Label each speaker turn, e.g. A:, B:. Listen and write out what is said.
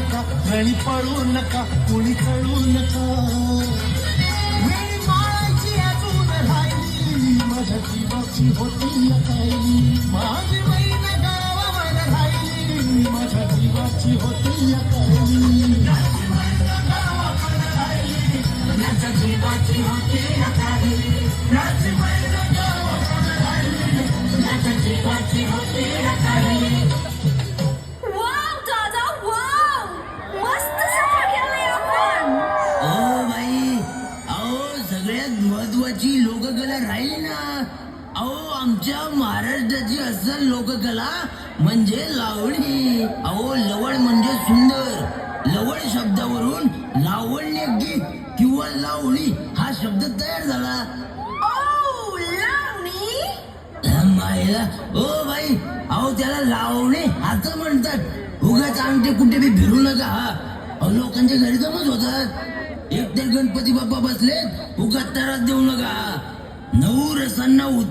A: नका, रणी पळू नका, कुणी कळू नका. वेळी माळाची अजून राहिली, माझ्या जीवाची होती अकाली. माझी बहीण गावावर राहिली, माझ्या जीवाची होती अकाली. माझ्या जीवाची होती अकाली. माझी बहीण गावावर राहिली, माझ्या जीवाची होती अकाली.
B: वाव दादा वाव, मस्त सफर केलंय आपण.
C: ओ बाई, अहो सगळ्यात महत्वाची लोककला राहिली ना. अहो आमच्या महाराष्ट्राची असल लोककला म्हणजे लावणी. अहो लवळ म्हणजे सुंदर. लवळ शब्दावरून लावण्य गीत किंवा लावणी हा शब्द तयार झाला.
B: ओ लावणी.
C: मायला ओ बाई, अहो त्याला लावणे असं म्हणतात. उगाच आमचे कुठे बी फिरू नका हा. अहो लोकांच्या घरी जमच होतात. एक तर गणपती बाप्पा बसलेत, उगाच त्रास देऊ नका. नऊ रसांना